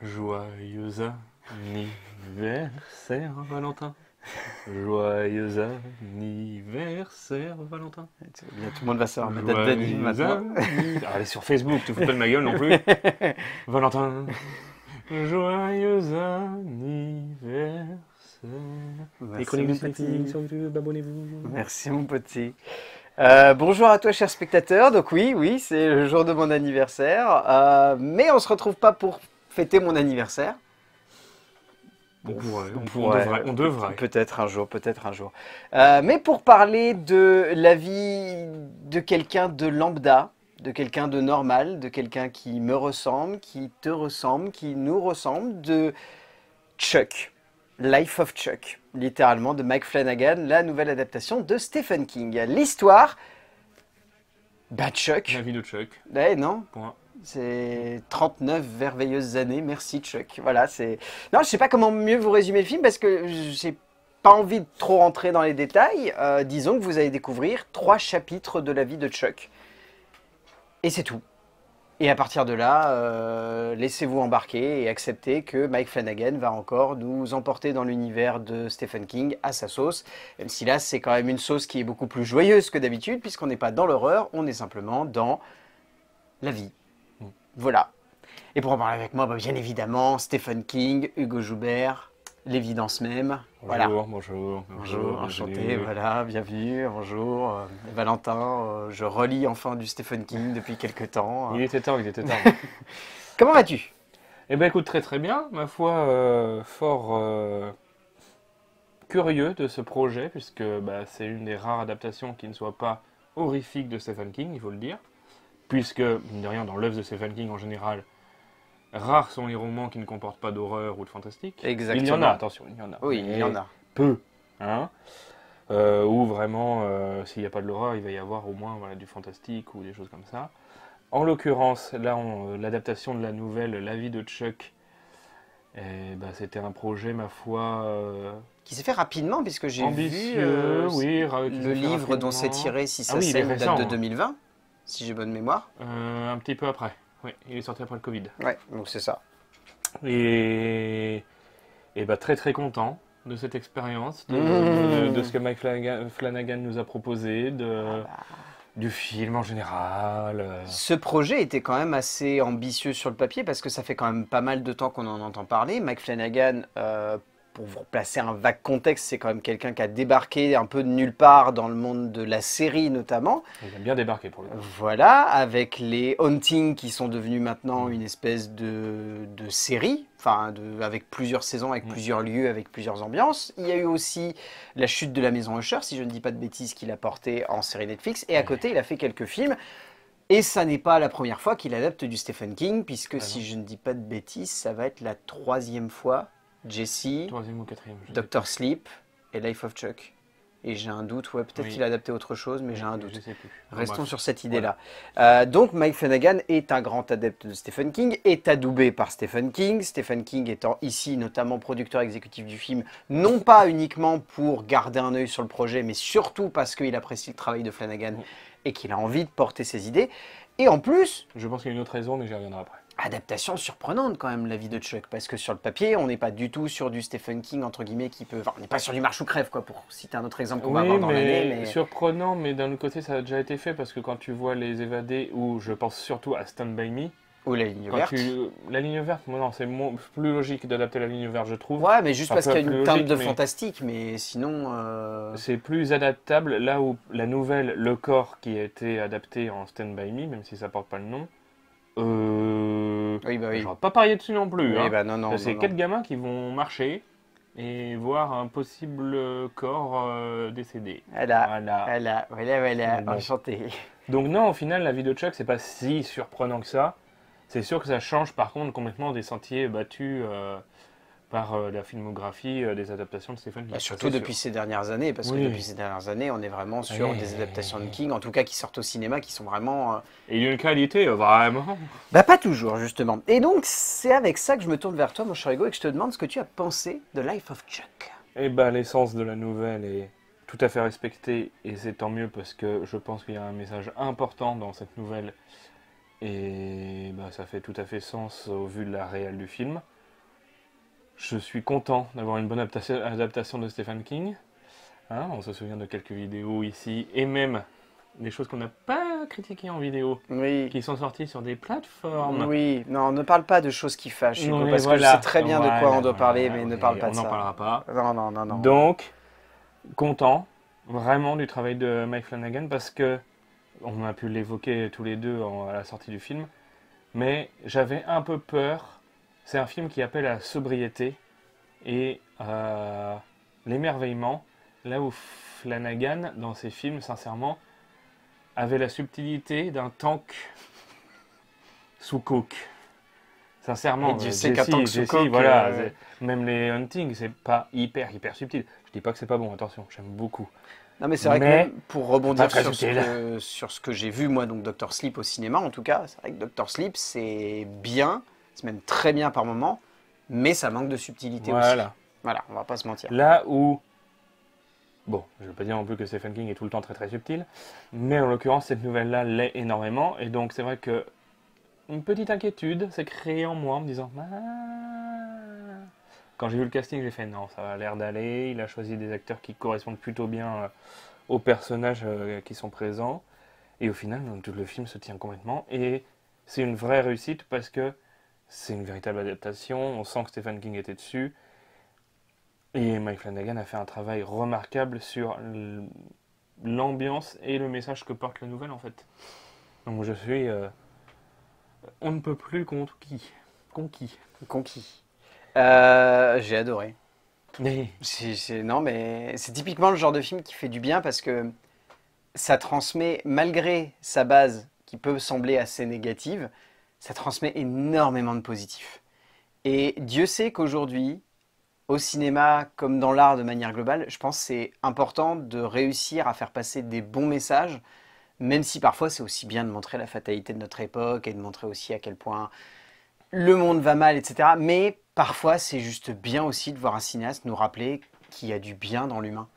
Joyeux anniversaire, Valentin. Joyeux anniversaire, Valentin. Bien, tout le monde va savoir ma date d'anniv maintenant. Allez sur Facebook, tu fous pas de ma gueule non plus. Valentin. Joyeux anniversaire. Les Merci chroniques mon du Sniffing petit. sur YouTube, abonnez-vous. Merci mon petit. Bonjour à toi chers spectateurs. Donc oui, c'est le jour de mon anniversaire. Mais on se retrouve pas pour fêter mon anniversaire. On pourrait, On on pourrait, devrait, on devrait. peut-être un jour, peut-être un jour. Mais pour parler de la vie de quelqu'un de lambda, de quelqu'un de normal, de quelqu'un qui me ressemble, qui te ressemble, qui nous ressemble, de Chuck, Life of Chuck, littéralement de Mike Flanagan, la nouvelle adaptation de Stephen King. L'histoire, bah Chuck, La vie de Chuck. ouais, non, Point. c'est 39 merveilleuses années, merci Chuck. Voilà, c'est. Non, je sais pas comment mieux vous résumer le film parce que j'ai pas envie de trop rentrer dans les détails. Disons que vous allez découvrir 3 chapitres de la vie de Chuck. Et c'est tout. Et à partir de là, laissez-vous embarquer et acceptez que Mike Flanagan va encore nous emporter dans l'univers de Stephen King à sa sauce. Même si là, c'est quand même une sauce qui est beaucoup plus joyeuse que d'habitude, puisqu'on n'est pas dans l'horreur, on est simplement dans la vie. Voilà. Et pour en parler avec moi, bah, bien évidemment, Stephen King, Hugo Joubert, l'évidence même. Voilà. Bonjour. Bonjour, enchanté, bienvenue. voilà, bienvenue, bonjour. Valentin, je relis enfin du Stephen King depuis quelques temps. Il était temps. Comment vas-tu? Eh ben écoute, très très bien. Ma foi, fort curieux de ce projet, puisque bah, c'est une des rares adaptations qui ne soit pas horrifique de Stephen King, il faut le dire. Puisque, mine de rien, dans l'œuvre de Stephen King en général, rares sont les romans qui ne comportent pas d'horreur ou de fantastique. Exactement. Il y en a, attention, il y en a. Oui, il y en Mais a. peu. Hein ou vraiment, s'il n'y a pas de l'horreur, il va y avoir au moins voilà, du fantastique ou des choses comme ça. En l'occurrence, là, l'adaptation de la nouvelle La vie de Chuck, bah, c'était un projet, ma foi, Qui s'est fait rapidement, puisque j'ai vu ambitieux, oui, qui le s'est fait livre dont c'est rapidement. tiré, si Ah ça oui, il est saigne, date récent, de hein. 2020, si j'ai bonne mémoire. Un petit peu après. Oui, il est sorti après le Covid. Ouais, donc c'est ça. Et, et bah, très très content de cette expérience, de ce que Mike Flanagan nous a proposé, du film en général. Ce projet était quand même assez ambitieux sur le papier, parce que ça fait quand même pas mal de temps qu'on en entend parler. Mike Flanagan, pour vous replacer un vague contexte, c'est quand même quelqu'un qui a débarqué un peu de nulle part dans le monde de la série notamment. Il a bien débarqué pour le coup. Voilà, avec les Haunting qui sont devenus maintenant une espèce de série, enfin avec plusieurs saisons, avec plusieurs lieux, avec plusieurs ambiances. Il y a eu aussi La chute de la maison Usher, si je ne dis pas de bêtises, qu'il a porté en série Netflix. Et à côté, il a fait quelques films. Et ça n'est pas la première fois qu'il adapte du Stephen King, puisque si je ne dis pas de bêtises, ça va être la 3e fois. Jesse, Troisième ou quatrième, je sais Doctor Sleep et Life of Chuck. Et j'ai un doute, ouais, peut-être Oui. qu'il a adapté autre chose, mais j'ai un Je doute. sais plus. Restons Bref. sur cette idée-là. Donc Mike Flanagan est un grand adepte de Stephen King, est adoubé par Stephen King. Stephen King étant ici notamment producteur exécutif du film, non pas uniquement pour garder un œil sur le projet, mais surtout parce qu'il apprécie le travail de Flanagan et qu'il a envie de porter ses idées. Et en plus, Je pense qu'il y a une autre raison, mais j'y reviendrai après. adaptation surprenante quand même, la vie de Chuck, parce que sur le papier, on n'est pas du tout sur du Stephen King, entre guillemets, qui peut... Enfin, on n'est pas sur du marche ou crève, quoi, pour citer un autre exemple qu'on va avoir dans l'année, mais... surprenant, mais d'un autre côté, ça a déjà été fait parce que quand tu vois Les Évadés, ou je pense surtout à Stand By Me, Ou la ligne verte. la ligne verte, moi non, c'est plus logique d'adapter la ligne verte, je trouve. Ouais, mais juste Un parce peu qu'il y a une plus teinte logique, de mais fantastique, mais sinon... c'est plus adaptable là où la nouvelle Le Corps qui a été adapté en Stand By Me, même si ça porte pas le nom. Oui, bah oui. J'aurais pas parié dessus non plus. Oui, Hein. bah non. C'est 4 gamins qui vont marcher et voir un possible corps décédé. Voilà, Bon. enchanté. Donc non, au final, la vie de Chuck, c'est pas si surprenant que ça. C'est sûr que ça change par contre complètement des sentiers battus par la filmographie des adaptations de Stephen King. Bah, Ça, surtout c'est depuis sûr. ces dernières années, parce que Oui. depuis ces dernières années, on est vraiment sur Oui. des adaptations de King, en tout cas qui sortent au cinéma, qui sont vraiment... Et d'une qualité vraiment. Bah pas toujours, justement. Et donc, c'est avec ça que je me tourne vers toi, mon cher Hugo, et que je te demande ce que tu as pensé de Life of Chuck. Et bah l'essence de la nouvelle est tout à fait respectée et c'est tant mieux parce que je pense qu'il y a un message important dans cette nouvelle Et bah, ça fait tout à fait sens au vu de la réelle du film. Je suis content d'avoir une bonne adaptation de Stephen King. Hein, on se souvient de quelques vidéos ici, et même des choses qu'on n'a pas critiquées en vidéo, Oui. qui sont sorties sur des plateformes. Oui, non, ne parle pas de choses qui fâchent, Non Hugo, mais parce que je sais voilà, très bien de quoi on doit parler, mais ne parle ouais, pas on de n'en ça. parlera pas. Non, non, non, non. Donc, content vraiment du travail de Mike Flanagan parce que on a pu l'évoquer tous les deux à la sortie du film, mais j'avais un peu peur. C'est un film qui appelle à la sobriété et l'émerveillement, là où Flanagan, dans ses films, sincèrement, avait la subtilité d'un tank sous coke. Sincèrement, Et Dieu sait qu'un tank sous Jessie, coke, voilà, même les hunting, c'est pas hyper subtil. Je dis pas que c'est pas bon, attention, j'aime beaucoup. Non, mais c'est vrai que Mais même pour pas rebondir très sur subtil. sur ce que j'ai vu, moi, donc Doctor Sleep au cinéma, en tout cas, c'est vrai que Doctor Sleep, c'est bien, c'est même très bien par moment, mais ça manque de subtilité aussi. Voilà. Voilà, on va pas se mentir. Là où, bon, je veux pas dire non plus que Stephen King est tout le temps très subtil, mais en l'occurrence, cette nouvelle-là l'est énormément, et donc c'est vrai que une petite inquiétude s'est créée en moi en me disant ah. Quand j'ai vu le casting, j'ai fait non, ça a l'air d'aller. Il a choisi des acteurs qui correspondent plutôt bien aux personnages qui sont présents. Et au final, tout le film se tient complètement. Et c'est une vraie réussite parce que c'est une véritable adaptation. On sent que Stephen King était dessus. Et Mike Flanagan a fait un travail remarquable sur l'ambiance et le message que porte la nouvelle en fait. Donc je suis on ne peut plus conquis. Conquis. J'ai adoré. Mais Non, mais c'est typiquement le genre de film qui fait du bien parce que ça transmet, malgré sa base qui peut sembler assez négative, ça transmet énormément de positif. Et Dieu sait qu'aujourd'hui, au cinéma comme dans l'art de manière globale, je pense que c'est important de réussir à faire passer des bons messages, même si parfois c'est aussi bien de montrer la fatalité de notre époque et de montrer aussi à quel point le monde va mal, etc. Mais parfois c'est juste bien aussi de voir un cinéaste nous rappeler qu'il y a du bien dans l'humain.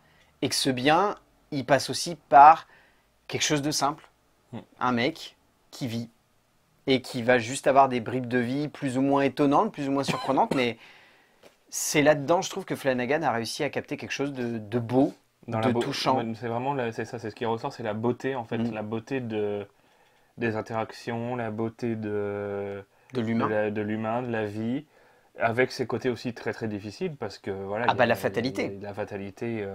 Et que ce bien, il passe aussi par quelque chose de simple. Un mec qui vit et qui va juste avoir des bribes de vie plus ou moins étonnantes, plus ou moins surprenantes, mais c'est là-dedans, je trouve que Flanagan a réussi à capter quelque chose de beau, de touchant. c'est vraiment c'est ça, c'est ce qui ressort, c'est la beauté en fait, Mm. la beauté des interactions, la beauté De l'humain. de l'humain, de la vie, avec ses côtés aussi très difficiles parce que voilà, Ah il y a, bah la il y fatalité. a la fatalité,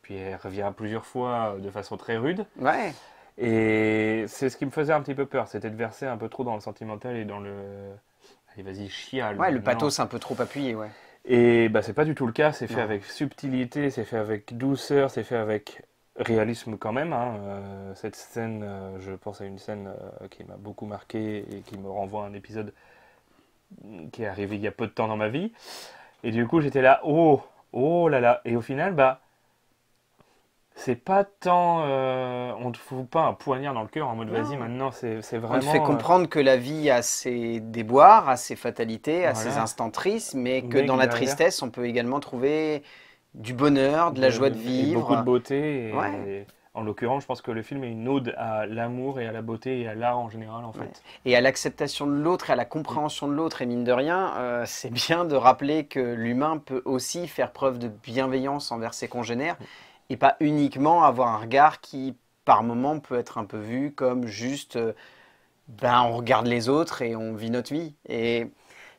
puis elle revient plusieurs fois de façon très rude. Ouais. Et c'est ce qui me faisait un petit peu peur, c'était de verser un peu trop dans le sentimental et dans le allez vas-y chiale. Ouais, le Non. pathos un peu trop appuyé, ouais. Et bah c'est pas du tout le cas, c'est fait Non. avec subtilité, c'est fait avec douceur, c'est fait avec réalisme quand même. Hein. Cette scène, je pense à une scène qui m'a beaucoup marqué et qui me renvoie à un épisode qui est arrivé il y a peu de temps dans ma vie. Et du coup j'étais là, oh là là. Et au final, bah c'est pas tant, on te fout pas un poignard dans le cœur en mode vas-y Non. maintenant, c'est On te fait vraiment, comprendre que la vie a ses déboires, a ses fatalités, a ses voilà. instants tristes, mais que Mais dans que la derrière, tristesse, on peut également trouver du bonheur, de la joie de et beaucoup de vivre. beauté. Ouais. Et en l'occurrence, je pense que le film est une ode à l'amour et à la beauté et à l'art en général, en Ouais. fait. Et à l'acceptation de l'autre et à la Mm. compréhension de l'autre. Et mine de rien, c'est bien de rappeler que l'humain peut aussi faire preuve de bienveillance envers ses congénères et pas uniquement avoir un regard qui, par moment, peut être un peu vu comme juste, ben, on regarde les autres et on vit notre vie. Et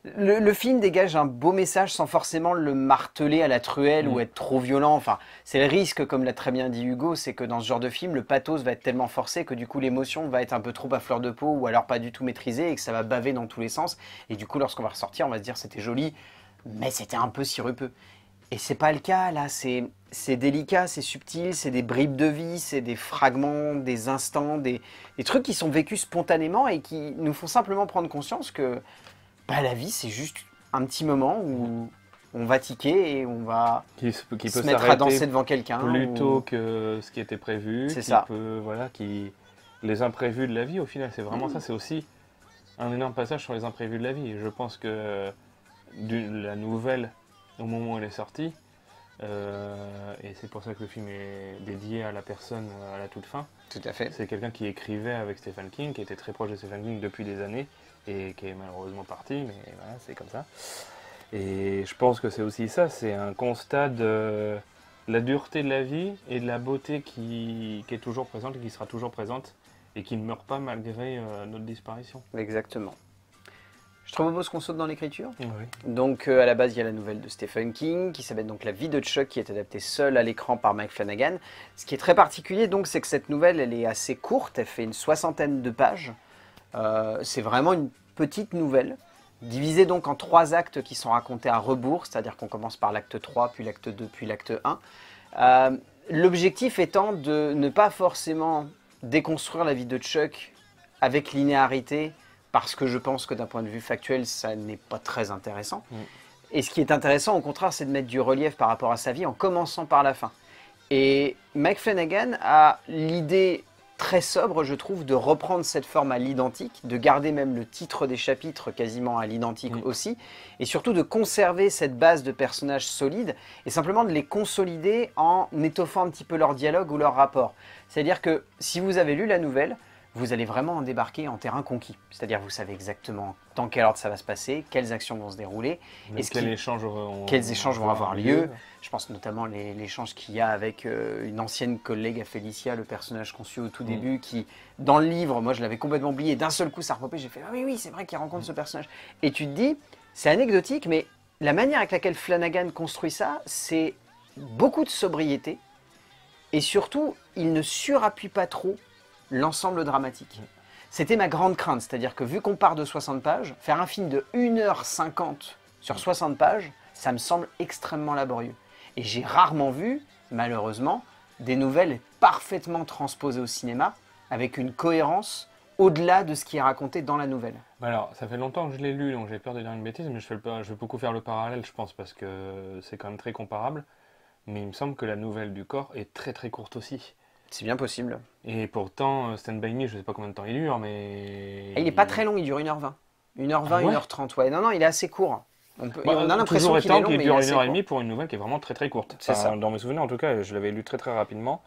le film dégage un beau message sans forcément le marteler à la truelle ou Mm. être trop violent. Enfin, c'est le risque, comme l'a très bien dit Hugo, c'est que dans ce genre de film, le pathos va être tellement forcé que du coup l'émotion va être un peu trop à fleur de peau ou alors pas du tout maîtrisée et que ça va baver dans tous les sens. Et du coup, lorsqu'on va ressortir, on va se dire c'était joli, mais c'était un peu sirupeux. Et c'est pas le cas là, c'est délicat, c'est subtil, c'est des bribes de vie, c'est des fragments, des instants, des trucs qui sont vécus spontanément et qui nous font simplement prendre conscience que bah, la vie, c'est juste un petit moment où on va tiquer et on va Qui peut se mettre à s'arrêter danser devant quelqu'un. plus tôt Ou... que ce qui était prévu, C'est qui ça. peut, voilà, les imprévus de la vie, au final, c'est vraiment ça. Mm. C'est aussi un énorme passage sur les imprévus de la vie. Et je pense que la nouvelle, au moment où elle est sortie, et c'est pour ça que le film est dédié à la personne à la toute fin, Tout à fait. C'est quelqu'un qui écrivait avec Stephen King, qui était très proche de Stephen King depuis des années, et qui est malheureusement parti, mais voilà, c'est comme ça. Et je pense que c'est aussi ça, c'est un constat de la dureté de la vie et de la beauté qui est toujours présente et qui sera toujours présente, et qui ne meurt pas malgré notre disparition. Exactement. Je te propose qu'on saute dans l'écriture. Oui. Donc à la base, il y a la nouvelle de Stephen King qui s'appelle donc La vie de Chuck, qui est adaptée seule à l'écran par Mike Flanagan. Ce qui est très particulier donc, c'est que cette nouvelle, elle est assez courte, elle fait une 60aine de pages. C'est vraiment une petite nouvelle, divisée donc en 3 actes qui sont racontés à rebours, c'est-à-dire qu'on commence par l'acte 3, puis l'acte 2, puis l'acte 1. L'objectif étant de ne pas forcément déconstruire la vie de Chuck avec linéarité, parce que je pense que d'un point de vue factuel, ça n'est pas très intéressant. Et ce qui est intéressant, au contraire, c'est de mettre du relief par rapport à sa vie en commençant par la fin. Et Mike Flanagan a l'idée très sobre, je trouve, de reprendre cette forme à l'identique, de garder même le titre des chapitres quasiment à l'identique aussi, et surtout de conserver cette base de personnages solides, et simplement de les consolider en étoffant un petit peu leur dialogue ou leur rapport. C'est-à-dire que si vous avez lu la nouvelle, vous allez vraiment en débarquer en terrain conquis. C'est-à-dire vous savez exactement dans quel ordre ça va se passer, quelles actions vont se dérouler, et Quels échanges vont avoir lieu. Je pense notamment l'échange qu'il y a avec une ancienne collègue à Félicia, le personnage qu'on suit au tout début, qui, dans le livre, moi je l'avais complètement oublié, d'un seul coup ça repopé, j'ai fait « Ah oui, c'est vrai qu'il rencontre ce personnage ». Et tu te dis, c'est anecdotique, mais la manière avec laquelle Flanagan construit ça, c'est beaucoup de sobriété, et surtout, il ne surappuie pas trop l'ensemble dramatique. C'était ma grande crainte, c'est-à-dire que vu qu'on part de 60 pages, faire un film de 1h50 sur 60 pages, ça me semble extrêmement laborieux. Et j'ai rarement vu, malheureusement, des nouvelles parfaitement transposées au cinéma, avec une cohérence au-delà de ce qui est raconté dans la nouvelle. Alors, ça fait longtemps que je l'ai lu, donc j'ai peur de dire une bêtise, mais je vais beaucoup faire le parallèle, je pense, parce que c'est quand même très comparable. Mais il me semble que la nouvelle du corps est très très courte aussi. C'est bien possible. Et pourtant, Stand By Me, je sais pas combien de temps il dure, mais... Et il n'est pas très long, il dure 1h20. 1h20, Ah ouais 1h30, ouais. Non, il est assez court. On a l'impression toujours qu'il est étant long, qu'il mais dure il est assez 1h30 court. pour une nouvelle qui est vraiment très très courte. C'est ça. Dans mes souvenirs, en tout cas, je l'avais lu très très rapidement,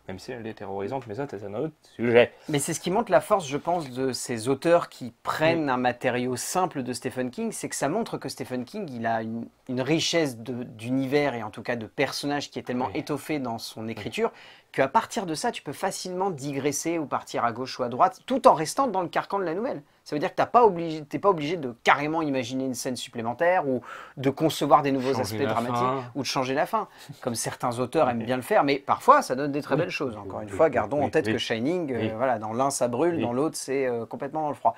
même si elle est terrorisante, mais ça, c'est un autre sujet. Mais c'est ce qui montre la force, je pense, de ces auteurs qui prennent un matériau simple de Stephen King, c'est que ça montre que Stephen King, il a une richesse d'univers et en tout cas de personnages qui est tellement étoffée dans son écriture, qu'à partir de ça, tu peux facilement digresser ou partir à gauche ou à droite, tout en restant dans le carcan de la nouvelle. Ça veut dire que tu n'es pas obligé de carrément imaginer une scène supplémentaire ou de concevoir des nouveaux aspects dramatiques ou de changer la fin, comme certains auteurs aiment bien le faire, mais parfois ça donne des très belles choses. Encore une fois, gardons en tête que Shining, voilà, dans l'un ça brûle, dans l'autre c'est complètement dans le froid.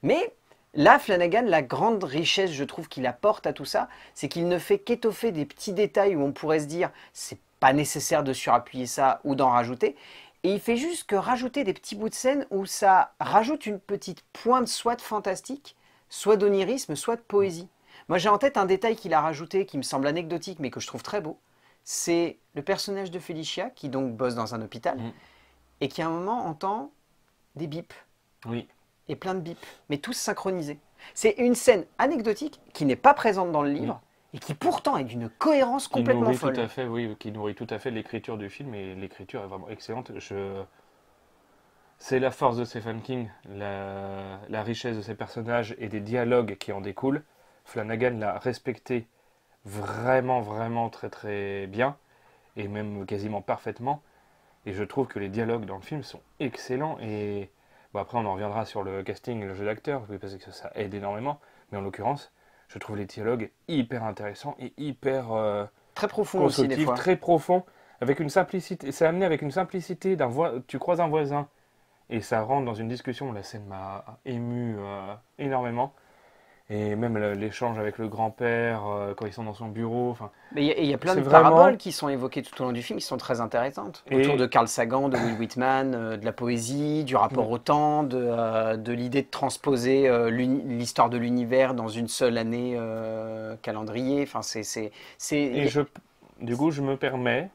Mais là, Flanagan, la grande richesse, je trouve, qu'il apporte à tout ça, c'est qu'il ne fait qu'étoffer des petits détails où on pourrait se dire c'est pas nécessaire de surappuyer ça ou d'en rajouter. Et il fait juste que rajouter des petits bouts de scène où ça rajoute une petite pointe soit de fantastique, soit d'onirisme, soit de poésie. Moi j'ai en tête un détail qu'il a rajouté qui me semble anecdotique mais que je trouve très beau. C'est le personnage de Felicia qui donc bosse dans un hôpital et qui à un moment entend des bips. Oui. Et plein de bips, mais tous synchronisés. C'est une scène anecdotique qui n'est pas présente dans le livre, et qui pourtant est d'une cohérence complètement folle. Tout à fait, oui, qui nourrit tout à fait l'écriture du film, et l'écriture est vraiment excellente. C'est la force de Stephen King, la richesse de ses personnages et des dialogues qui en découlent. Flanagan l'a respecté vraiment, vraiment très très bien, et même quasiment parfaitement. Et je trouve que les dialogues dans le film sont excellents, et bon, après on en reviendra sur le casting et le jeu d'acteur, parce que ça aide énormément, mais en l'occurrence, je trouve les dialogues hyper intéressants et hyper très profonds aussi des fois. Très profonds, avec une simplicité. C'est amené avec une simplicité tu croises un voisin et ça rentre dans une discussion. La scène m'a ému énormément. Et même l'échange avec le grand-père quand ils sont dans son bureau. Mais il y a plein de paraboles qui sont évoquées tout au long du film, qui sont très intéressantes. Autour de Carl Sagan, de Will Whitman, de la poésie, du rapport au temps, de l'idée de transposer l'histoire de l'univers dans une seule année calendrier. Enfin, du coup, je me permets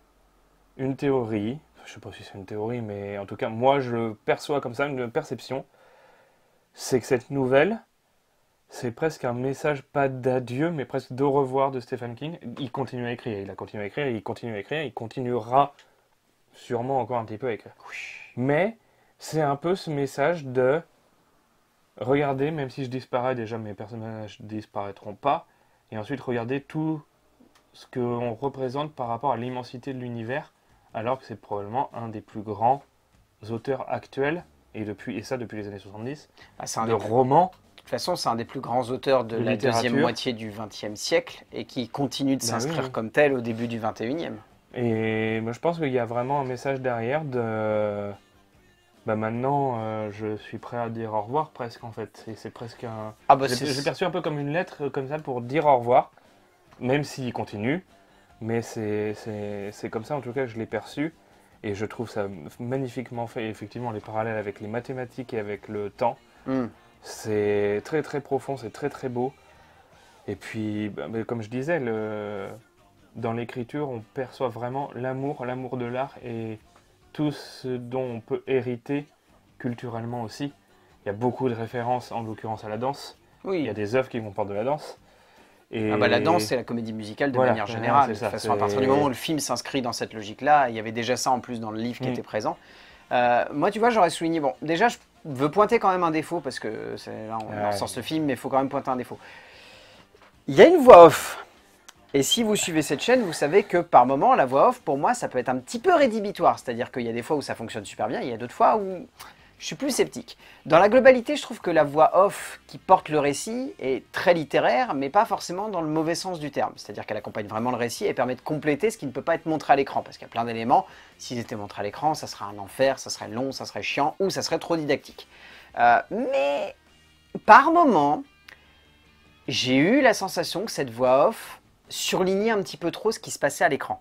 une théorie. Je ne sais pas si c'est une théorie, mais en tout cas, moi, je le perçois comme ça, une perception. C'est que cette nouvelle... C'est presque un message, pas d'adieu, mais presque d'au revoir de Stephen King. Il continue à écrire, il a continué à écrire, il continue à écrire, il continuera sûrement encore un petit peu à écrire. Oui. Mais c'est un peu ce message de regardez, même si je disparais, déjà mes personnages disparaîtront pas. Et ensuite, regardez tout ce qu'on représente par rapport à l'immensité de l'univers, alors que c'est probablement un des plus grands auteurs actuels, et ça depuis les années 70, Bah, c'est un de des plus- romans. De toute façon, c'est un des plus grands auteurs de De la deuxième littérature. moitié du XXe siècle et qui continue de Bah s'inscrire oui. comme tel au début du XXIe. Et moi, je pense qu'il y a vraiment un message derrière de... Bah maintenant, je suis prêt à dire au revoir presque en fait. Et c'est presque un... Ah bah J'ai perçu un peu comme une lettre comme ça pour dire au revoir, même s'il continue. Mais c'est comme ça en tout cas que je l'ai perçu. Et je trouve ça magnifiquement fait. Et effectivement, les parallèles avec les mathématiques et avec le temps, Hmm. c'est très très profond, c'est très très beau. Et puis, bah, mais comme je disais, dans l'écriture, on perçoit vraiment l'amour de l'art et tout ce dont on peut hériter culturellement aussi. Il y a beaucoup de références, en l'occurrence à la danse. Il y Oui. a des œuvres qui comportent de la danse. Et Ah bah, la danse, c'est la comédie musicale de Voilà, manière voilà, générale. c'est De toute ça, façon, à partir du moment où le film s'inscrit dans cette logique-là, il y avait déjà ça en plus dans le livre qui Mm. était présent. Moi, tu vois, j'aurais souligné. Bon, déjà, je veux pointer quand même un défaut parce que là, on Ouais. sort le film, mais il faut quand même pointer un défaut. Il y a une voix off. Et si vous suivez cette chaîne, vous savez que par moment, la voix off, pour moi, ça peut être un petit peu rédhibitoire. C'est-à-dire qu'il y a des fois où ça fonctionne super bien, il y a d'autres fois où je suis plus sceptique. Dans la globalité, je trouve que la voix off qui porte le récit est très littéraire, mais pas forcément dans le mauvais sens du terme. C'est-à-dire qu'elle accompagne vraiment le récit et permet de compléter ce qui ne peut pas être montré à l'écran. Parce qu'il y a plein d'éléments, s'ils étaient montrés à l'écran, ça serait un enfer, ça serait long, ça serait chiant, ou ça serait trop didactique. Mais par moment, j'ai eu la sensation que cette voix off surlignait un petit peu trop ce qui se passait à l'écran.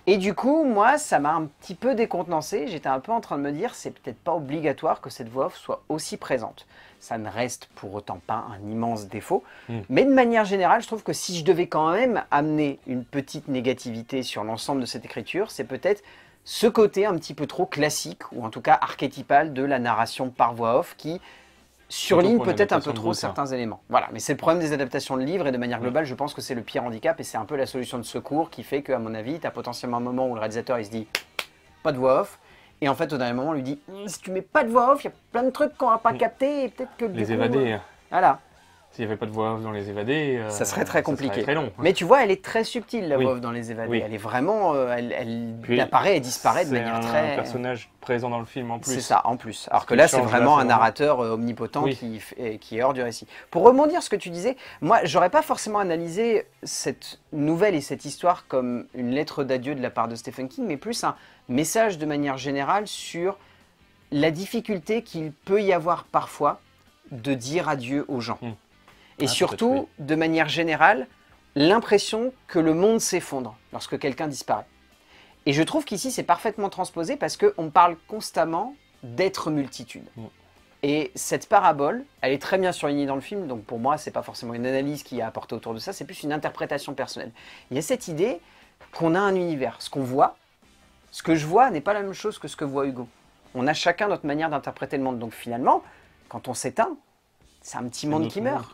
Et du coup, moi, ça m'a un petit peu décontenancé. J'étais un peu en train de me dire, c'est peut-être pas obligatoire que cette voix off soit aussi présente. Ça ne reste pour autant pas un immense défaut. Mais de manière générale, je trouve que si je devais quand même amener une petite négativité sur l'ensemble de cette écriture, c'est peut-être ce côté un petit peu trop classique, ou en tout cas archétypal de la narration par voix off qui surligne pour une peut-être un peu adaptation de trop bouquin. certains éléments. Voilà, mais c'est le problème des adaptations de livres et de manière globale, je pense que c'est le pire handicap et c'est un peu la solution de secours qui fait qu'à mon avis, tu as potentiellement un moment où le réalisateur il se dit pas de voix off et en fait au dernier moment on lui dit si tu mets pas de voix off, il y a plein de trucs qu'on va pas capter et peut-être que du les coup, évadés, voilà, s'il n'y avait pas de voix off dans les évadés, ça serait très compliqué. Ça serait très long. Mais tu vois, elle est très subtile la Oui. voix off dans les évadés. Oui. Elle est vraiment, elle Puis, apparaît et disparaît de manière C'est très. un personnage présent dans le film en plus. C'est ça, en plus. Alors que qui là, c'est change vraiment un là, narrateur omnipotent Oui. qui est hors du récit. Pour rebondir ce que tu disais, moi, j'aurais pas forcément analysé cette nouvelle et cette histoire comme une lettre d'adieu de la part de Stephen King, mais plus un message de manière générale sur la difficulté qu'il peut y avoir parfois de dire adieu aux gens. Et Ah, surtout, peut-être, de manière générale, l'impression que le monde s'effondre lorsque quelqu'un disparaît. Et je trouve qu'ici, c'est parfaitement transposé parce qu'on parle constamment d'être multitude. Et cette parabole, elle est très bien surlignée dans le film, donc pour moi, c'est pas forcément une analyse qui est apportée autour de ça, c'est plus une interprétation personnelle. Il y a cette idée qu'on a un univers. Ce qu'on voit, ce que je vois n'est pas la même chose que ce que voit Hugo. On a chacun notre manière d'interpréter le monde. Donc finalement, quand on s'éteint, c'est un petit monde qui meurt.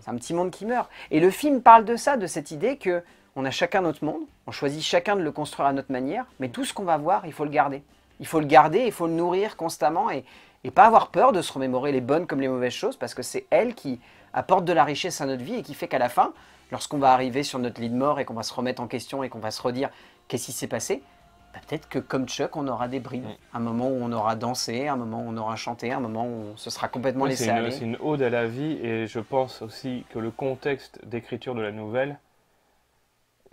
C'est un petit monde qui meurt. Et le film parle de ça, de cette idée que on a chacun notre monde, on choisit chacun de le construire à notre manière, mais tout ce qu'on va voir, il faut le garder. Il faut le garder, il faut le nourrir constamment et pas avoir peur de se remémorer les bonnes comme les mauvaises choses, parce que c'est elle qui apporte de la richesse à notre vie et qui fait qu'à la fin, lorsqu'on va arriver sur notre lit de mort et qu'on va se remettre en question et qu'on va se redire qu'est-ce qui s'est passé, peut-être que comme Chuck, on aura des brides. Un moment où on aura dansé, un moment où on aura chanté, un moment où on se sera complètement laissé aller. C'est une ode à la vie et je pense aussi que le contexte d'écriture de la nouvelle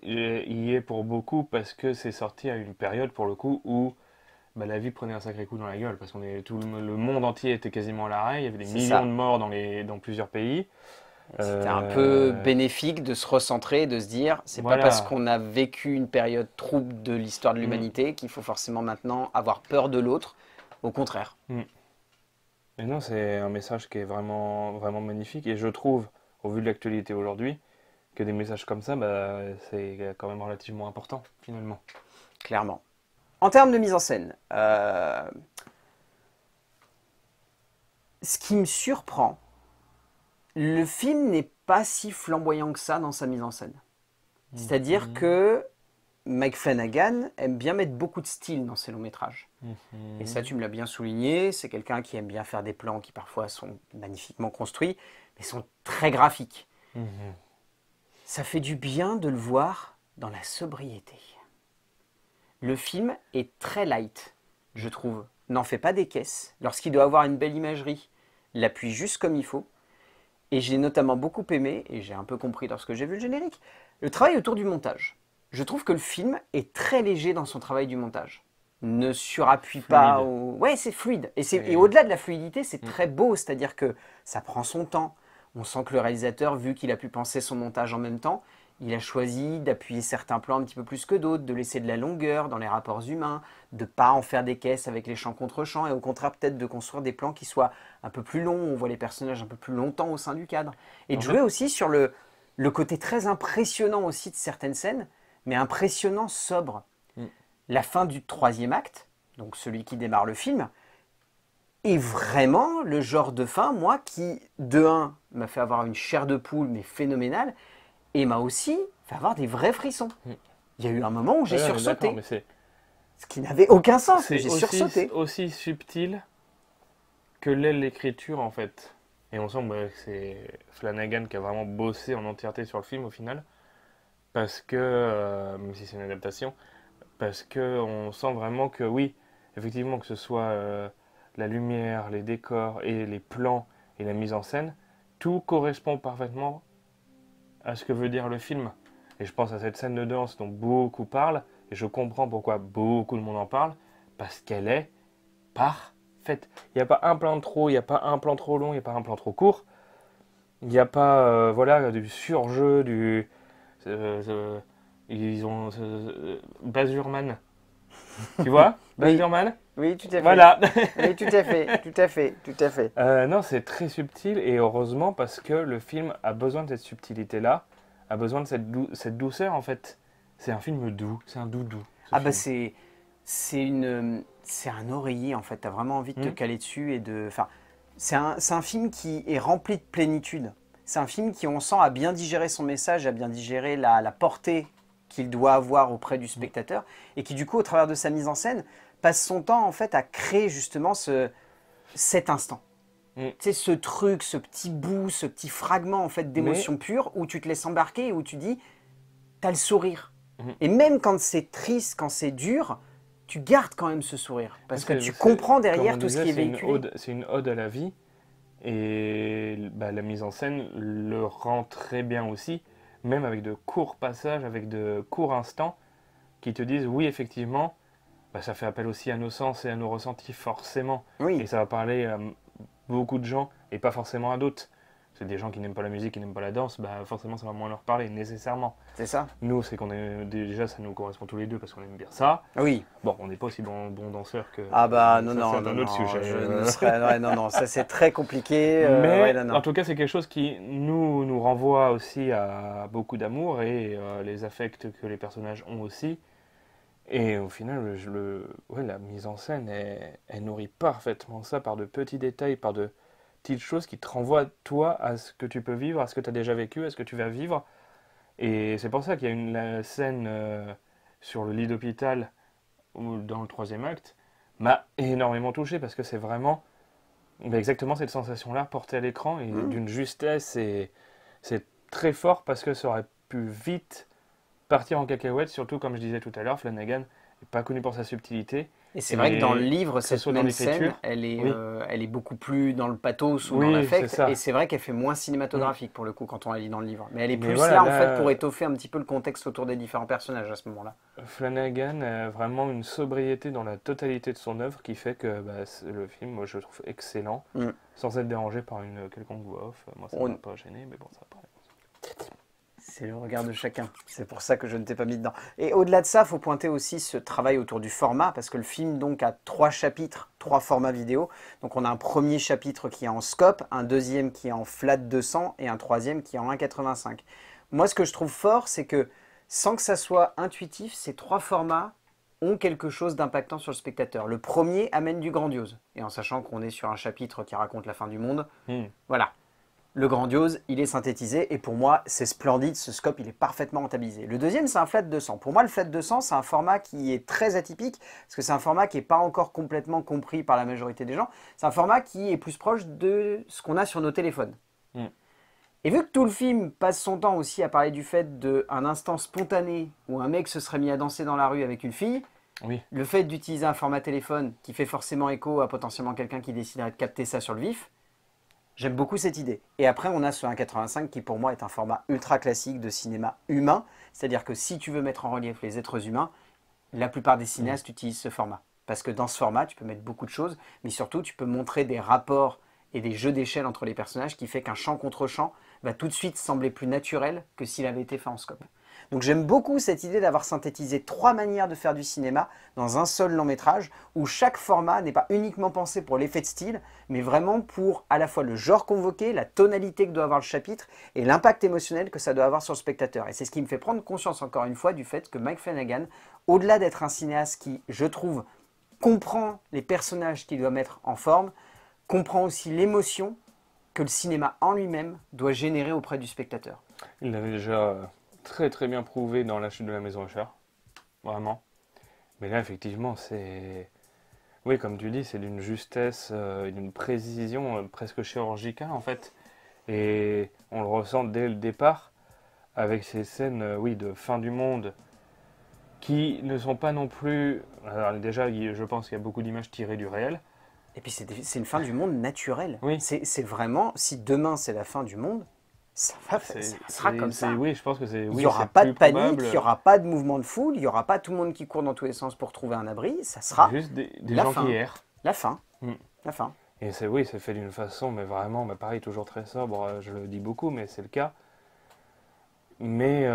y est pour beaucoup parce que c'est sorti à une période pour le coup où la vie prenait un sacré coup dans la gueule parce que le monde entier était quasiment à l'arrêt, il y avait des millions de morts dans plusieurs pays. C'était un peu bénéfique de se recentrer, de se dire, c'est pas parce qu'on a vécu une période trouble de l'histoire de l'humanité qu'il faut forcément maintenant avoir peur de l'autre. Au contraire. Mais non, c'est un message qui est vraiment, vraiment magnifique et je trouve, au vu de l'actualité aujourd'hui, que des messages comme ça, c'est quand même relativement important finalement. Clairement. En termes de mise en scène, ce qui me surprend, le film n'est pas si flamboyant que ça dans sa mise en scène. C'est-à-dire que Mike Flanagan aime bien mettre beaucoup de style dans ses longs métrages. Et ça, tu me l'as bien souligné, c'est quelqu'un qui aime bien faire des plans qui parfois sont magnifiquement construits, mais sont très graphiques. Ça fait du bien de le voir dans la sobriété. Le film est très light, je trouve. N'en fait pas des caisses. Lorsqu'il doit avoir une belle imagerie, il l'appuie juste comme il faut. Et j'ai notamment beaucoup aimé, et j'ai un peu compris lorsque j'ai vu le générique, le travail autour du montage. Je trouve que le film est très léger dans son travail du montage. Ne surappuie pas. Ouais, c'est fluide. Et au-delà de la fluidité, c'est très beau. C'est-à-dire que ça prend son temps. On sent que le réalisateur, vu qu'il a pu penser son montage en même temps, il a choisi d'appuyer certains plans un petit peu plus que d'autres, de laisser de la longueur dans les rapports humains, de ne pas en faire des caisses avec les champs contre champs, et au contraire peut-être de construire des plans qui soient un peu plus longs, on voit les personnages un peu plus longtemps au sein du cadre. Et de jouer aussi sur le côté très impressionnant aussi de certaines scènes, mais impressionnant, sobre. La fin du 3e acte, donc celui qui démarre le film, est vraiment le genre de fin, moi, qui, de un, m'a fait avoir une chair de poule, mais phénoménale, et m'a aussi fait avoir des vrais frissons. Il y a eu un moment où j'ai sursauté. Ce qui n'avait aucun sens, mais j'ai sursauté. C'est aussi subtil que l'est l'écriture, en fait. Et on sent que c'est Flanagan qui a vraiment bossé en entièreté sur le film, au final. Parce que, même si c'est une adaptation, parce qu'on sent vraiment que, oui, effectivement, que ce soit la lumière, les décors et les plans et la mise en scène, tout correspond parfaitement à ce que veut dire le film. Et je pense à cette scène de danse dont beaucoup parlent, et je comprends pourquoi beaucoup de monde en parle, parce qu'elle est parfaite. Il n'y a pas un plan de trop, il n'y a pas un plan trop long, il n'y a pas un plan trop court. Il n'y a pas du surjeu, ils ont Baz Luhrmann. Tu vois Baz Luhrmann. Oui, tout à fait. Voilà. Oui, tout à fait, tout à fait, tout à fait. Non, c'est très subtil et heureusement parce que le film a besoin de cette subtilité-là, a besoin de cette douceur en fait. C'est un film doux, c'est un doudou. C'est un oreiller en fait. T'as vraiment envie de te caler dessus et de. Enfin, c'est un film qui est rempli de plénitude. C'est un film qui, on sent, a bien digéré son message, a bien digéré la portée qu'il doit avoir auprès du spectateur et qui du coup, au travers de sa mise en scène, passe son temps en fait à créer justement cet instant. Tu sais, ce truc, ce petit bout, ce petit fragment en fait d'émotion pure où tu te laisses embarquer et où tu dis, t'as le sourire. Et même quand c'est triste, quand c'est dur, tu gardes quand même ce sourire parce que tu comprends derrière tout ce qui est véhiculé. C'est une ode à la vie et la mise en scène le rend très bien aussi, même avec de courts passages, avec de courts instants qui te disent oui effectivement, ça fait appel aussi à nos sens et à nos ressentis forcément. Oui. Et ça va parler à beaucoup de gens et pas forcément à d'autres. C'est des gens qui n'aiment pas la musique, qui n'aiment pas la danse, forcément ça va moins leur parler, nécessairement. C'est ça. Nous, c'est qu'on est déjà, ça nous correspond tous les deux parce qu'on aime bien ça. Oui. Bon, on n'est pas aussi bons danseurs que. Ah non, c'est un autre sujet. Non, ça c'est très compliqué. Mais en tout cas, c'est quelque chose qui nous renvoie aussi à beaucoup d'amour et les affects que les personnages ont aussi. Et au final, la mise en scène, elle nourrit parfaitement ça par de petits détails, par de petites choses qui te renvoient, toi, à ce que tu peux vivre, à ce que tu as déjà vécu, à ce que tu vas vivre. Et c'est pour ça qu'il y a la scène sur le lit d'hôpital ou dans le 3e acte m'a énormément touché parce que c'est vraiment exactement cette sensation-là portée à l'écran et d'une justesse. Et c'est très fort parce que ça aurait pu vite partir en cacahuète, surtout comme je disais tout à l'heure, Flanagan n'est pas connu pour sa subtilité. Et c'est vrai que dans le livre, cette même scène, elle est beaucoup plus dans le pathos ou dans l'affect. Et c'est vrai qu'elle fait moins cinématographique pour le coup quand on la lit dans le livre. Mais elle est plus là en fait pour étoffer un petit peu le contexte autour des différents personnages à ce moment-là. Flanagan a vraiment une sobriété dans la totalité de son œuvre qui fait que le film, moi je le trouve excellent, sans être dérangé par une quelconque voix off. Moi ça ne m'a pas gêné, mais bon ça après. C'est le regard de chacun. C'est pour ça que je ne t'ai pas mis dedans. Et au-delà de ça, il faut pointer aussi ce travail autour du format, parce que le film donc a 3 chapitres, 3 formats vidéo. Donc on a un premier chapitre qui est en scope, un deuxième qui est en flat 200 et un troisième qui est en 1,85. Moi, ce que je trouve fort, c'est que sans que ça soit intuitif, ces 3 formats ont quelque chose d'impactant sur le spectateur. Le premier amène du grandiose. Et en sachant qu'on est sur un chapitre qui raconte la fin du monde, voilà. le grandiose, il est synthétisé et pour moi, c'est splendide, ce scope, il est parfaitement rentabilisé. Le deuxième, c'est un flat 200. Pour moi, le flat 200, c'est un format qui est très atypique parce que c'est un format qui n'est pas encore complètement compris par la majorité des gens. C'est un format qui est plus proche de ce qu'on a sur nos téléphones. Mm. Et vu que tout le film passe son temps aussi à parler du fait d'un instant spontané où un mec se serait mis à danser dans la rue avec une fille, Oui. le fait d'utiliser un format téléphone qui fait forcément écho à potentiellement quelqu'un qui déciderait de capter ça sur le vif, j'aime beaucoup cette idée. Et après, on a ce 1,85 qui pour moi est un format ultra classique de cinéma humain. C'est-à-dire que si tu veux mettre en relief les êtres humains, la plupart des cinéastes utilisent ce format. Parce que dans ce format, tu peux mettre beaucoup de choses, mais surtout, tu peux montrer des rapports et des jeux d'échelle entre les personnages qui fait qu'un champ contre champ va tout de suite sembler plus naturel que s'il avait été fait en scope. Donc j'aime beaucoup cette idée d'avoir synthétisé 3 manières de faire du cinéma dans un seul long métrage où chaque format n'est pas uniquement pensé pour l'effet de style, mais vraiment pour à la fois le genre convoqué, la tonalité que doit avoir le chapitre et l'impact émotionnel que ça doit avoir sur le spectateur. Et c'est ce qui me fait prendre conscience encore une fois du fait que Mike Flanagan, au-delà d'être un cinéaste qui, je trouve, comprend les personnages qu'il doit mettre en forme, comprend aussi l'émotion que le cinéma en lui-même doit générer auprès du spectateur. Il l'avait déjà très très bien prouvé dans La Chute de la Maison Usher. Vraiment. Mais là, effectivement, c'est... Oui, comme tu dis, c'est d'une justesse, d'une précision presque chirurgicale, en fait. Et on le ressent dès le départ, avec ces scènes, oui, de fin du monde, qui ne sont pas non plus... Alors déjà, je pense qu'il y a beaucoup d'images tirées du réel. Et puis c'est une fin du monde naturelle. Oui. C'est vraiment, si demain c'est la fin du monde, ça sera comme ça. Oui, je pense que c'est... Il Oui, n'y aura c'est pas plus de panique, probable. il n'y aura pas de mouvement de foule, il n'y aura pas tout le monde qui court dans tous les sens pour trouver un abri. Ça sera Juste des la gens fin. qui errent. La fin. Mm. La fin. Et c'est oui, c'est fait d'une façon, mais vraiment, bah, pareil, toujours très sobre, je le dis beaucoup, mais c'est le cas. Mais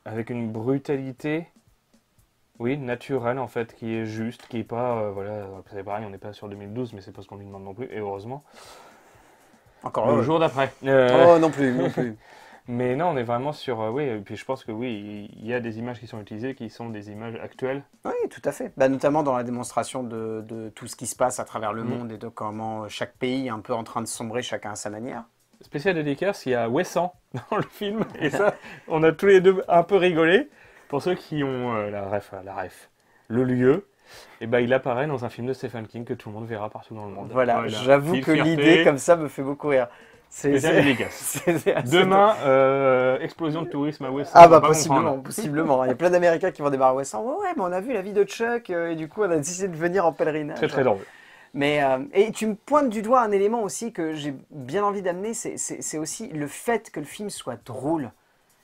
avec une brutalité, oui, naturelle en fait, qui est juste, qui est pas, voilà, c'est pareil, on n'est pas sur 2012, mais c'est pas ce qu'on lui demande non plus, et heureusement. Encore Le heureux. jour d'après. Oh non plus, non plus. Mais non, on est vraiment sur, oui, et puis je pense que oui, il y a des images qui sont utilisées, qui sont des images actuelles. Oui, tout à fait. Bah, notamment dans la démonstration de tout ce qui se passe à travers le Mm. monde et de comment chaque pays est un peu en train de sombrer chacun à sa manière. Spécial dédicace, il y a Wesson dans le film, et ça, on a tous les deux un peu rigolé. Pour ceux qui ont la ref, le lieu, et ben il apparaît dans un film de Stephen King que tout le monde verra partout dans le monde. Voilà, j'avoue Petite que fierté, l'idée comme ça me fait beaucoup rire. spécial dédicace. c'est assez Demain, explosion de tourisme à Wesson. Ah on va bah pas possiblement, comprendre. possiblement. Il y a plein d'Américains qui vont débarquer à Wesson. Ouais, ouais, mais on a vu la vie de Chuck et du coup on a décidé de venir en pèlerinage. Très très drôle. Mais et tu me pointes du doigt un élément aussi que j'ai bien envie d'amener, c'est aussi le fait que le film soit drôle.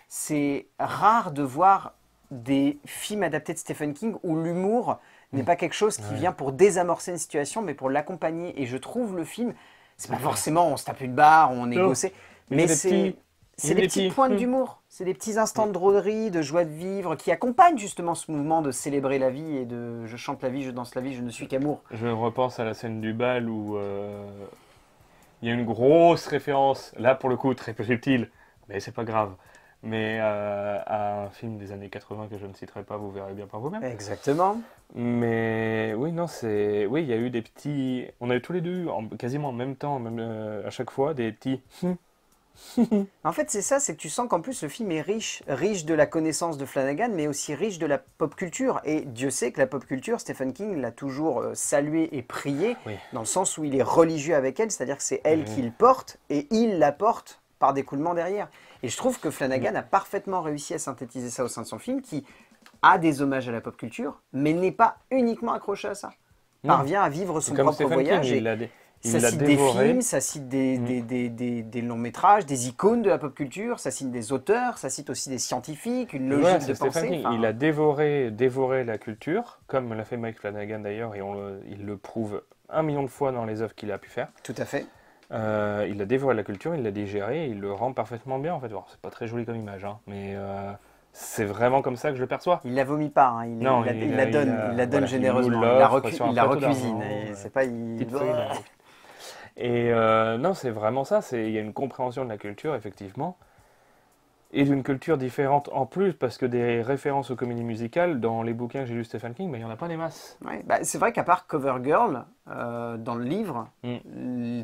C'est rare de voir des films adaptés de Stephen King où l'humour n'est pas quelque chose qui vient pour désamorcer une situation, mais pour l'accompagner. Et je trouve le film, c'est pas forcément on se tape une barre, on est Non. gossé, Mais mais il y a des c'est des petites pointes d'humour, c'est des petits instants de drôlerie, de joie de vivre, qui accompagnent justement ce mouvement de célébrer la vie et de je chante la vie, je danse la vie, je ne suis qu'amour. Je repense à la scène du bal où il y a une grosse référence, là pour le coup très peu subtile, mais c'est pas grave, mais à un film des années 80 que je ne citerai pas, vous verrez bien par vous-même. Exactement. Mais oui, non, c'est. Oui, il y a eu des petits. On a eu tous les deux, quasiment en même temps, même à chaque fois, des petits. En fait, c'est ça, c'est que tu sens qu'en plus le film est riche, riche de la connaissance de Flanagan, mais aussi riche de la pop culture. Et Dieu sait que la pop culture, Stephen King l'a toujours saluée et priée, Oui. dans le sens où il est religieux avec elle, c'est-à-dire que c'est elle Oui. qui le porte, et il la porte par découlement derrière. Et je trouve que Flanagan a parfaitement réussi à synthétiser ça au sein de son film, qui a des hommages à la pop culture, mais n'est pas uniquement accroché à ça. Non. Parvient à vivre son Comme propre Stephen voyage. King, Et il ça l'a cite des dévoré. films, ça cite des longs métrages, des icônes de la pop culture, ça cite des auteurs, ça cite aussi des scientifiques, une logique Voilà, de c'est Stephen pensée. King. Enfin, Il a dévoré la culture, comme l'a fait Mike Flanagan d'ailleurs, et il le prouve 1 million de fois dans les œuvres qu'il a pu faire. tout à fait. Il a dévoré la culture, il l'a digéré, il le rend parfaitement bien en fait. Bon, c'est pas très joli comme image, hein, mais c'est vraiment comme ça que je le perçois. Il la vomit pas, hein, Non, il la donne, voilà, généreusement, il il la, l'offre sur un il la plateau recuisine. d'argent, Et c'est pas, il... petite feuille, là. Et non, c'est vraiment ça. Il y a une compréhension de la culture, effectivement, et d'une culture différente en plus, parce que des références aux comédies musicales, dans les bouquins que j'ai lus Stephen King, il n'y en a pas des masses. Ouais, bah, c'est vrai qu'à part Covergirl, dans le livre,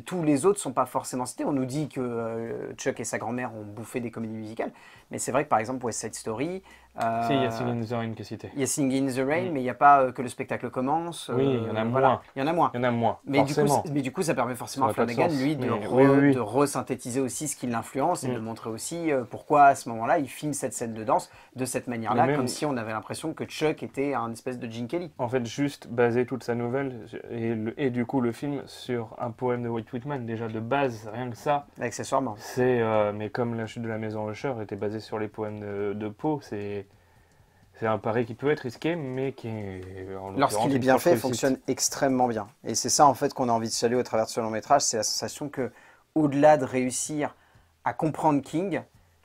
tous les autres sont pas forcément cités. On nous dit que Chuck et sa grand-mère ont bouffé des comédies musicales, mais c'est vrai que par exemple West Side Story, Si, il y a Singing in the Rain qui est cité. il y a Singing in the Rain, mais il n'y a pas que le spectacle commence. Oui, il y en a voilà. moins. Il y en a moins. Il y en a moins, Mais forcément. du coup, ça permet forcément Ça à n'a pas de Flanagan, sens, lui, mais oui. de resynthétiser aussi ce qui l'influence et de montrer aussi pourquoi à ce moment-là, il filme cette scène de danse de cette manière-là, Mais même- comme si on avait l'impression que Chuck était un espèce de Gene Kelly. En fait, juste baser toute sa nouvelle et du coup le film sur un poème de Walt Whitman, déjà de base, rien que ça, Accessoirement. c'est. Mais comme La chute de la maison Usher était basée sur les poèmes de Poe, c'est un pari qui peut être risqué, mais qui est. En l'occurrence, Lorsqu'il est une bien franche fait, réussite. fonctionne extrêmement bien. Et c'est ça en fait qu'on a envie de saluer au travers de ce long métrage, c'est la sensation que, au-delà de réussir à comprendre King,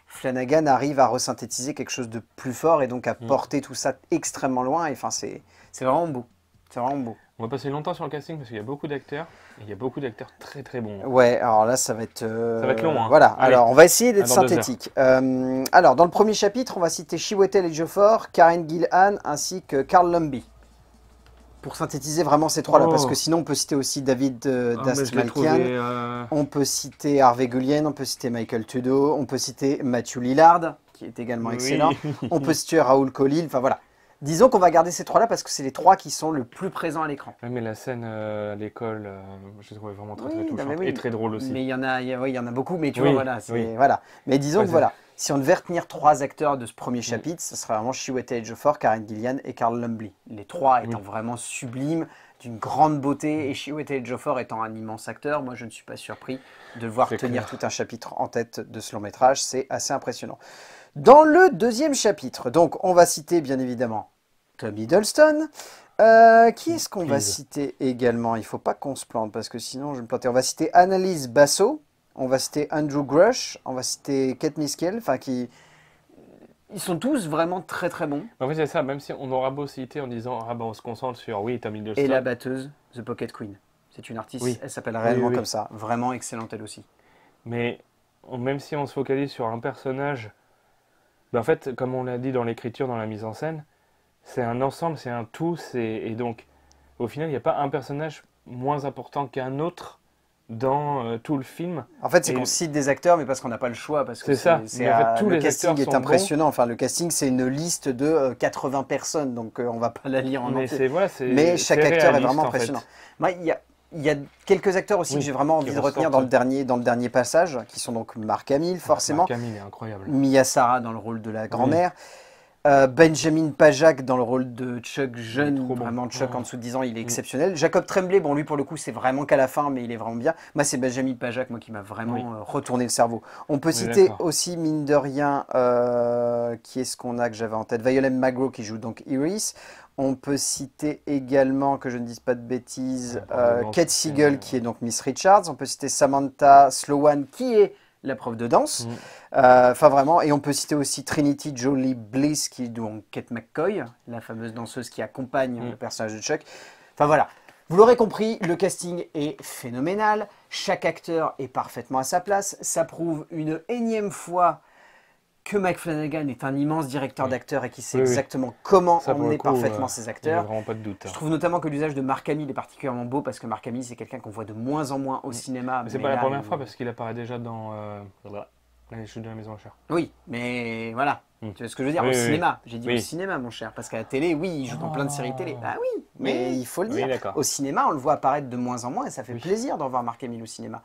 Flanagan arrive à resynthétiser quelque chose de plus fort et donc à porter tout ça extrêmement loin. Et enfin, c'est vraiment beau. C'est vraiment beau. On va passer longtemps sur le casting parce qu'il y a beaucoup d'acteurs, et il y a beaucoup d'acteurs très très bons. Ouais, alors là, ça va être long, hein. Voilà, Allez. alors on va essayer d'être Dans 2 heures. synthétique. Alors, dans le premier chapitre, on va citer Chiwetel Ejiofor, Karen Gillan ainsi que Carl Lumbly. Pour synthétiser vraiment ces trois-là, Oh. parce que sinon on peut citer aussi David Ah, mais je l'ai Dastmalchian, trouvé, on peut citer Harvey Guillén, on peut citer Michael Tudo, on peut citer Matthew Lillard, qui est également oui. excellent, on peut citer Raoul Colil, enfin voilà. Disons qu'on va garder ces trois-là parce que c'est les trois qui sont le plus présents à l'écran. Ouais, mais la scène à l'école, je l'ai trouvé vraiment très Oui, très non, touchante mais oui. et très drôle aussi. Mais il y en a, oui, il y en a beaucoup, mais tu Oui, vois, voilà, oui. voilà. Mais disons Ouais, que c'est- voilà, si on devait retenir trois acteurs de ce premier chapitre, ce serait vraiment Chiwetel Ejiofor, Karen Gillan et Carl Lumbly. Les trois étant vraiment sublimes, d'une grande beauté, et Chiwetel Ejiofor étant un immense acteur, moi je ne suis pas surpris de le voir C'est tenir clair. tout un chapitre en tête de ce long métrage, c'est assez impressionnant. Dans le deuxième chapitre, donc on va citer bien évidemment Tom Hiddleston. Qui est-ce qu'on va Please. citer également? Il ne faut pas qu'on se plante parce que sinon je vais me planter. On va citer Annalise Basso, on va citer Andrew Grush, on va citer Kate Miskell, enfin qui... Ils sont tous vraiment très très bons. En fait, c'est ça, même si on aura beau citer en disant ah bah on se concentre sur oui, Tom Hiddleston. Et la batteuse, The Pocket Queen. C'est une artiste, Oui. elle s'appelle réellement oui. comme ça. Vraiment excellente elle aussi. Mais même si on se focalise sur un personnage, bah, en fait, comme on l'a dit dans l'écriture, dans la mise en scène, c'est un ensemble, c'est un tout, et donc au final, il n'y a pas un personnage moins important qu'un autre dans tout le film. En fait, c'est Et- qu'on cite des acteurs, mais parce qu'on n'a pas le choix. Parce que C'est ça. Mais en fait, tous le les casting acteurs est sont impressionnant. Enfin, le casting, c'est une liste de 80 personnes, donc on va pas la lire en Mais entier. c'est voilà, c'est Mais chaque c'est acteur est réaliste, vraiment en fait. impressionnant. Moi, il y a quelques acteurs aussi Oui, que j'ai vraiment qui envie de retenir ressortent. dans le dernier passage, qui sont donc Mark Hamill, forcément, Camille est incroyable. Mia Sara dans le rôle de la grand-mère, Benjamin Pajak dans le rôle de Chuck jeune, trop bon. vraiment Chuck Oh. en dessous de 10 ans, il est exceptionnel. Jacob Tremblay, bon lui pour le coup c'est vraiment qu'à la fin, mais il est vraiment bien. Moi c'est Benjamin Pajak moi qui m'a vraiment Oui. retourné le cerveau. On peut Oui, citer d'accord. aussi mine de rien, qui est-ce qu'on a que j'avais en tête, Violet Magro qui joue donc Iris. On peut citer également, que je ne dise pas de bêtises, probablement, Kate c'est- Siegel qui est donc Miss Richards. On peut citer Samantha Sloan qui est la prof de danse. Enfin vraiment, et on peut citer aussi Trinity Jolie Bliss qui est donc Kate McCoy, la fameuse danseuse qui accompagne le personnage de Chuck. Enfin voilà, vous l'aurez compris, le casting est phénoménal, chaque acteur est parfaitement à sa place, ça prouve une énième fois que Mike Flanagan est un immense directeur d'acteurs et qui sait Oui, oui. exactement comment Ça, pour emmener le coup, parfaitement ses il n'y a acteurs. vraiment pas de doute. Je hein. trouve notamment que l'usage de Mark Hamill est particulièrement beau parce que Mark Hamill c'est quelqu'un qu'on voit de moins en moins au cinéma. Mais c'est mais pas la là, première il- fois parce qu'il apparaît déjà dans La chute de la maison Usher. Oui, mais voilà. Tu vois ce que je veux dire? Oui, Au oui, cinéma. J'ai dit oui. au cinéma, mon cher. Parce qu'à la télé, oui, il joue dans plein de séries télé. Ah oui, mais il faut le Oui, dire. d'accord. Au cinéma, on le voit apparaître de moins en moins et ça fait plaisir d'en voir Mark Hamill au cinéma.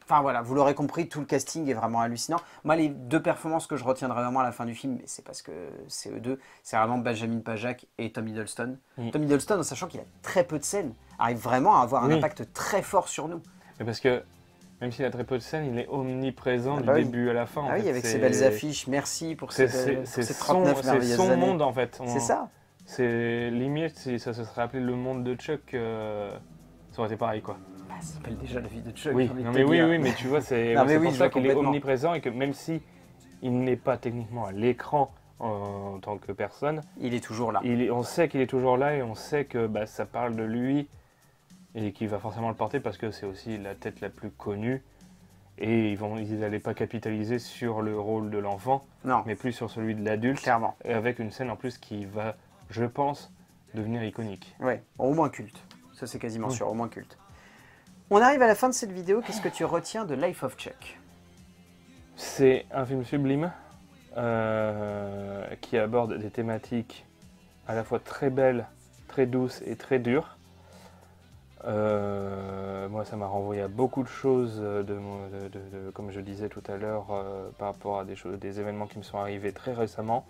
Enfin voilà, vous l'aurez compris, tout le casting est vraiment hallucinant. Moi, les deux performances que je retiendrai vraiment à la fin du film, mais c'est parce que c'est eux deux, c'est vraiment Benjamin Pajak et Tom Hiddleston. Tom Hiddleston, en sachant qu'il a très peu de scènes, arrive vraiment à avoir un Oui. impact très fort sur nous. Mais parce que même s'il a très peu de scènes, il est omniprésent bah du oui. début à la fin. en Ah oui, fait. avec C'est- ces belles affiches, merci pour ces, C'est ces son, 39 c'est merveilleuses son années. monde en fait. C'est ça. C'est limite, si ça se serait appelé le monde de Chuck, ça aurait été pareil quoi. Bah, ça s'appelle déjà la vie de Chuck. Oui, j'ai envie de non te mais oui, dire. oui, mais tu vois, c'est Non, mais c'est oui, pour je ça vois qu'il est complètement. omniprésent et que même si il n'est pas techniquement à l'écran en tant que personne, Il est toujours là. on sait qu'il est toujours là et on sait que bah, ça parle de lui et qu'il va forcément le porter parce que c'est aussi la tête la plus connue et ils n'allaient pas capitaliser sur le rôle de l'enfant, Non, mais plus sur celui de l'adulte, clairement. et avec une scène en plus qui va, je pense, devenir iconique. Ouais, au moins culte. Ça c'est quasiment sûr, au moins culte. On arrive à la fin de cette vidéo, qu'est-ce que tu retiens de Life of Chuck? C'est un film sublime qui aborde des thématiques à la fois très belles, très douces et très dures. Moi, ça m'a renvoyé à beaucoup de choses, comme je disais tout à l'heure, par rapport à des événements qui me sont arrivés très récemment.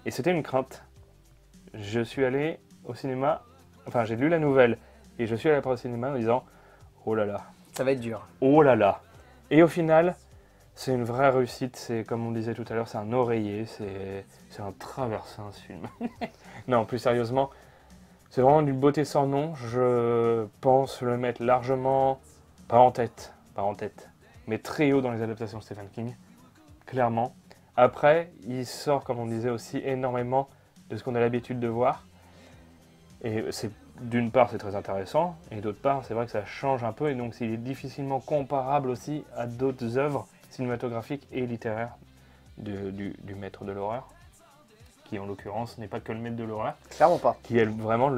Et c'était une crainte. Je suis allé au cinéma, enfin j'ai lu la nouvelle, et je suis allé après au cinéma en disant « Oh là là ». Ça va être dur. Oh là là. Et au final, c'est une vraie réussite. C'est comme on disait tout à l'heure, c'est un oreiller, c'est un traversin ce film. Non, plus sérieusement, c'est vraiment d'une beauté sans nom. Je pense le mettre largement, pas en tête, mais très haut dans les adaptations de Stephen King, clairement. Après, il sort, comme on disait aussi, énormément de ce qu'on a l'habitude de voir. Et c'est d'une part, c'est très intéressant, et d'autre part, c'est vrai que ça change un peu, et donc il est difficilement comparable aussi à d'autres œuvres cinématographiques et littéraires du maître de l'horreur, qui en l'occurrence n'est pas que le maître de l'horreur, Clairement pas. qui est vraiment,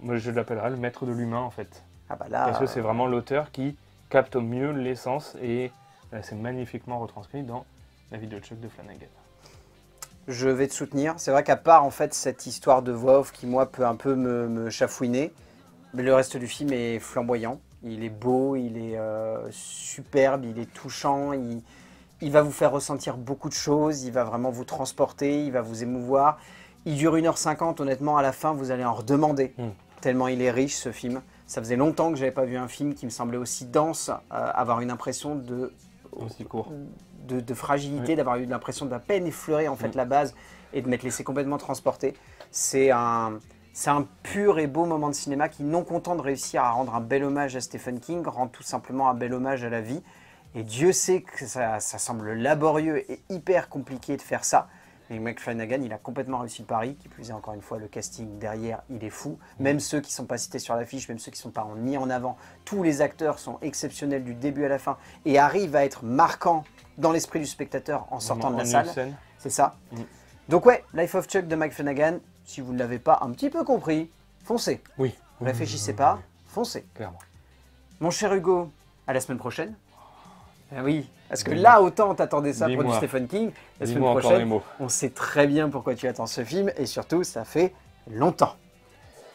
moi je l'appellerais le maître de l'humain en fait. Ah bah là... Parce que c'est vraiment l'auteur qui capte au mieux l'essence, et c'est magnifiquement retranscrit dans La vie de Chuck de Flanagan. Je vais te soutenir. C'est vrai qu'à part en fait cette histoire de voix off qui moi peut un peu me chafouiner, mais le reste du film est flamboyant. Il est beau, il est superbe, il est touchant, il va vous faire ressentir beaucoup de choses, il va vraiment vous transporter, il va vous émouvoir. Il dure 1h50, honnêtement à la fin vous allez en redemander, tellement il est riche ce film. Ça faisait longtemps que j'avais pas vu un film qui me semblait aussi dense, avoir une impression de... Aussi court. De fragilité, d'avoir eu l'impression d'à peine effleurer en fait la base et de m'être laissé complètement transporter. C'est un pur et beau moment de cinéma qui, non content de réussir à rendre un bel hommage à Stephen King, rend tout simplement un bel hommage à la vie. Et Dieu sait que ça semble laborieux et hyper compliqué de faire ça. Mais Mike Flanagan, il a complètement réussi le pari. Qui plus est, encore une fois, le casting derrière, il est fou. Même ceux qui ne sont pas cités sur l'affiche, même ceux qui ne sont pas mis en avant, tous les acteurs sont exceptionnels du début à la fin et arrivent à être marquants dans l'esprit du spectateur en sortant de la salle. C'est ça. Donc ouais, Life of Chuck de Mike Flanagan, si vous ne l'avez pas un petit peu compris, foncez. Oui. Réfléchissez pas, foncez. Clairement. Mon cher Hugo, à la semaine prochaine. Ah oui, parce que là, autant t'attendais ça pour du Stephen King, la semaine prochaine, on sait très bien pourquoi tu attends ce film, et surtout, ça fait longtemps.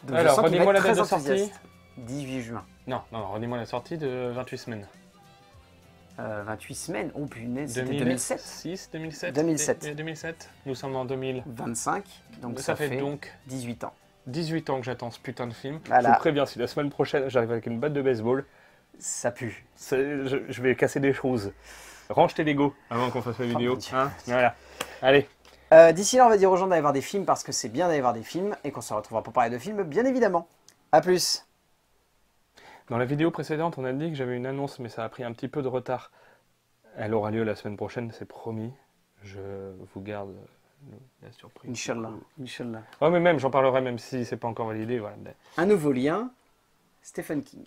Donc, alors, redis-moi la date de sortie. 18 juin. Non, redis-moi la sortie de 28 semaines. 28 semaines, oh punaise, c'était 2007 2007. Nous sommes en 2025, donc ça fait donc 18 ans. 18 ans que j'attends ce putain de film. Voilà. Je vous préviens, si la semaine prochaine j'arrive avec une batte de baseball, ça pue. Je vais casser des choses. Range tes Lego avant qu'on fasse la vidéo. Hein, voilà. Allez. D'ici là, on va dire aux gens d'aller voir des films parce que c'est bien d'aller voir des films et qu'on se retrouvera pour parler de films, bien évidemment. A plus. Dans la vidéo précédente, on a dit que j'avais une annonce, mais ça a pris un petit peu de retard. Elle aura lieu la semaine prochaine, c'est promis. Je vous garde la surprise. Inch'Allah. Inch'Allah. Ouais, mais même, j'en parlerai même si c'est pas encore validé. Voilà. Un nouveau lien, Stephen King.